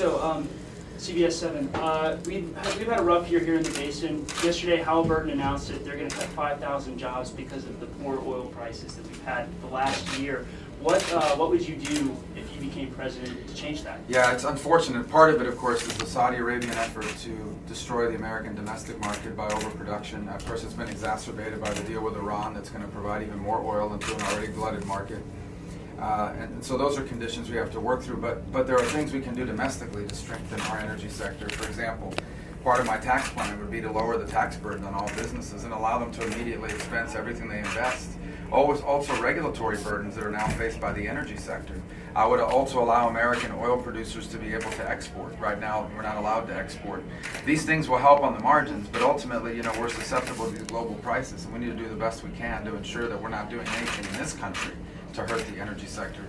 So, CBS 7, we've had a rough year here in the basin. Yesterday, Halliburton announced that they're going to cut 5,000 jobs because of the poor oil prices that we've had the last year. What would you do if you became president to change that? Yeah, it's unfortunate. Part of it, of course, is the Saudi Arabian effort to destroy the American domestic market by overproduction. Of course, it's been exacerbated by the deal with Iran that's going to provide even more oil into an already glutted market. And so those are conditions we have to work through, but there are things we can do domestically to strengthen our energy sector. For example, part of my tax plan would be to lower the tax burden on all businesses and allow them to immediately expense everything they invest. Also regulatory burdens that are now faced by the energy sector. I would also allow American oil producers to be able to export. Right now, we're not allowed to export. These things will help on the margins, but ultimately, we're susceptible to these global prices, and we need to do the best we can to ensure that we're not doing anything in this country to hurt the energy sector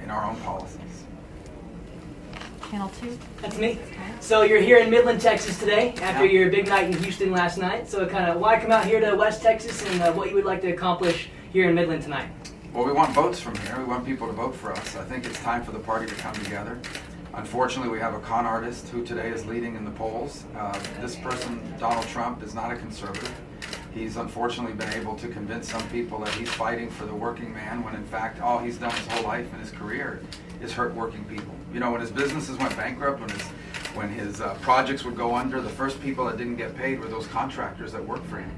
in our own policies. Panel 2. That's me. So you're here in Midland, Texas today after your big night in Houston last night. So kind of why come out here to West Texas and what you would like to accomplish here in Midland tonight? Well, we want votes from here. We want people to vote for us. I think it's time for the party to come together. Unfortunately, we have a con artist who today is leading in the polls. This person, Donald Trump, is not a conservative. He's unfortunately been able to convince some people that he's fighting for the working man when in fact all he's done his whole life in his career is hurt working people. When his businesses went bankrupt, when his projects would go under, the first people that didn't get paid were those contractors that worked for him.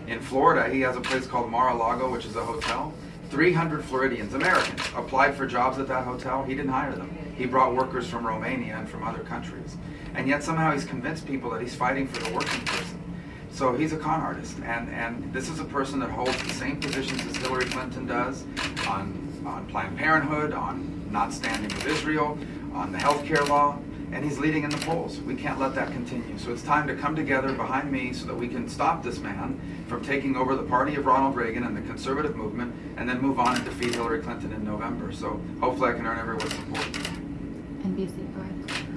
In Florida, he has a place called Mar-a-Lago, which is a hotel. 300 Floridians, Americans, applied for jobs at that hotel. He didn't hire them. He brought workers from Romania and from other countries. And yet somehow he's convinced people that he's fighting for the working person. So he's a con artist, and this is a person that holds the same positions as Hillary Clinton does on Planned Parenthood, on not standing with Israel, on the health care law, and he's leading in the polls. We can't let that continue. So it's time to come together behind me so that we can stop this man from taking over the party of Ronald Reagan and the conservative movement, and then move on and defeat Hillary Clinton in November. So hopefully I can earn everyone's support. NBC, go ahead.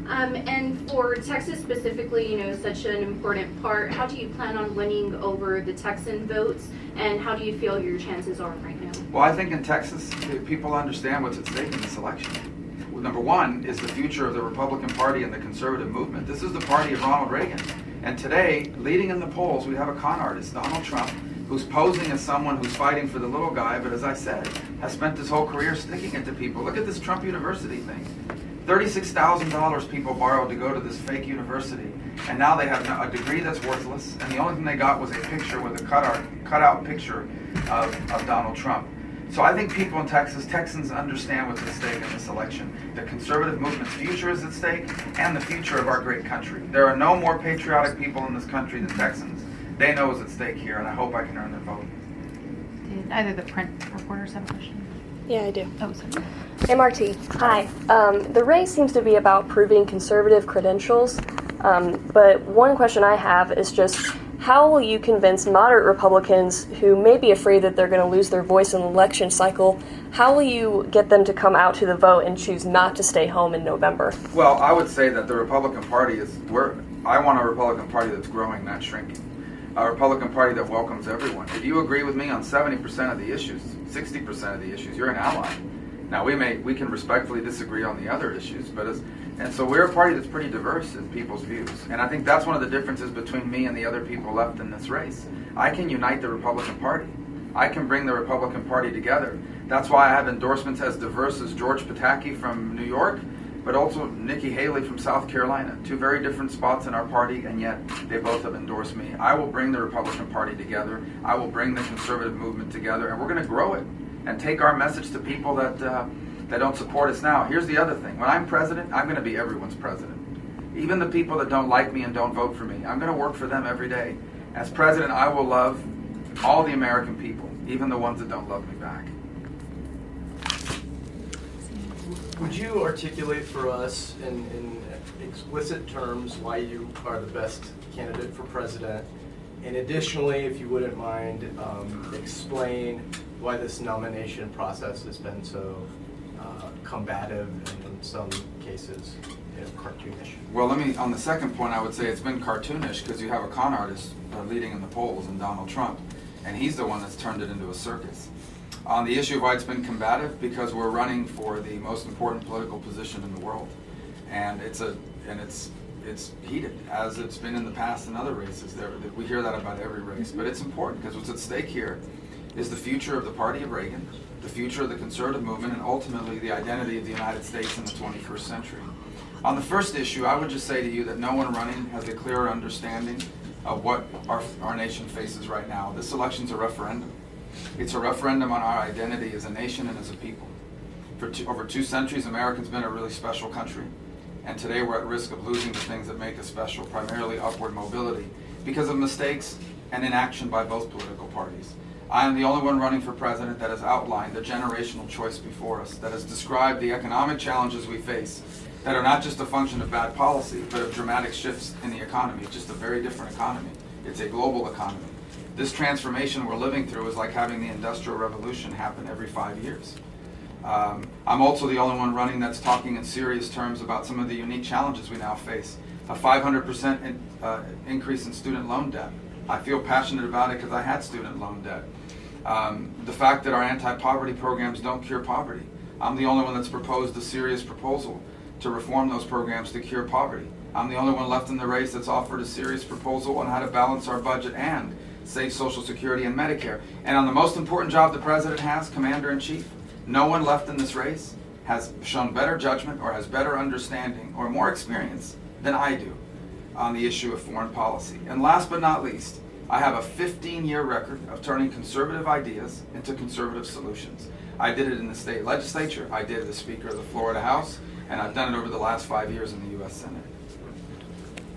And for Texas specifically, such an important part, how do you plan on winning over the Texan votes, and how do you feel your chances are right now? Well, I think in Texas, people understand what's at stake in this election. Well, number one is the future of the Republican Party and the conservative movement. This is the party of Ronald Reagan. And today, leading in the polls, we have a con artist, Donald Trump, who's posing as someone who's fighting for the little guy, but as I said, has spent his whole career sticking it to people. Look at this Trump University thing. $36,000 people borrowed to go to this fake university, and now they have a degree that's worthless, and the only thing they got was a picture with a cutout picture of Donald Trump. So I think people in Texans understand what's at stake in this election. The conservative movement's future is at stake, and the future of our great country. There are no more patriotic people in this country than Texans. They know what's at stake here, and I hope I can earn their vote. Did either the print reporters have a question? Yeah, I do. Oh, sorry. MRT, hi. The race seems to be about proving conservative credentials, but one question I have is just, how will you convince moderate Republicans who may be afraid that they're going to lose their voice in the election cycle, how will you get them to come out to the vote and choose not to stay home in November? Well, I would say that the Republican Party I want a Republican Party that's growing, not shrinking. A Republican Party that welcomes everyone. If you agree with me on 70% of the issues, 60% of the issues, you're an ally. Now we can respectfully disagree on the other issues, and so we're a party that's pretty diverse in people's views. And I think that's one of the differences between me and the other people left in this race. I can unite the Republican Party. I can bring the Republican Party together. That's why I have endorsements as diverse as George Pataki from New York, but also Nikki Haley from South Carolina. Two very different spots in our party, and yet they both have endorsed me. I will bring the Republican Party together. I will bring the conservative movement together, and we're going to grow it and take our message to people that don't support us now. Here's the other thing. When I'm president, I'm going to be everyone's president. Even the people that don't like me and don't vote for me, I'm going to work for them every day. As president, I will love all the American people, even the ones that don't love me back. Would you articulate for us in explicit terms why you are the best candidate for president? And additionally, if you wouldn't mind, explain why this nomination process has been so combative and in some cases cartoonish. Well, on the second point, I would say it's been cartoonish because you have a con artist leading in the polls in Donald Trump, and he's the one that's turned it into a circus. On the issue of why it's been combative, because we're running for the most important political position in the world. And it's heated, as it's been in the past in other races. We hear that about every race, but it's important because what's at stake here is the future of the party of Reagan, the future of the conservative movement, and ultimately the identity of the United States in the 21st century. On the first issue, I would just say to you that no one running has a clearer understanding of what our nation faces right now. This election's a referendum. It's a referendum on our identity as a nation and as a people. For over 2 centuries, America's been a really special country. And today we're at risk of losing the things that make us special, primarily upward mobility, because of mistakes and inaction by both political parties. I am the only one running for president that has outlined the generational choice before us, that has described the economic challenges we face, that are not just a function of bad policy, but of dramatic shifts in the economy. It's just a very different economy. It's a global economy. This transformation we're living through is like having the Industrial Revolution happen every 5 years. I'm also the only one running that's talking in serious terms about some of the unique challenges we now face. A 500% increase in student loan debt. I feel passionate about it because I had student loan debt. The fact that our anti-poverty programs don't cure poverty. I'm the only one that's proposed a serious proposal to reform those programs to cure poverty. I'm the only one left in the race that's offered a serious proposal on how to balance our budget and save Social Security and Medicare. And on the most important job the president has, Commander-in-Chief, no one left in this race has shown better judgment or has better understanding or more experience than I do on the issue of foreign policy. And last but not least, I have a 15-year record of turning conservative ideas into conservative solutions. I did it in the state legislature, I did it as Speaker of the Florida House, and I've done it over the last 5 years in the U.S. Senate.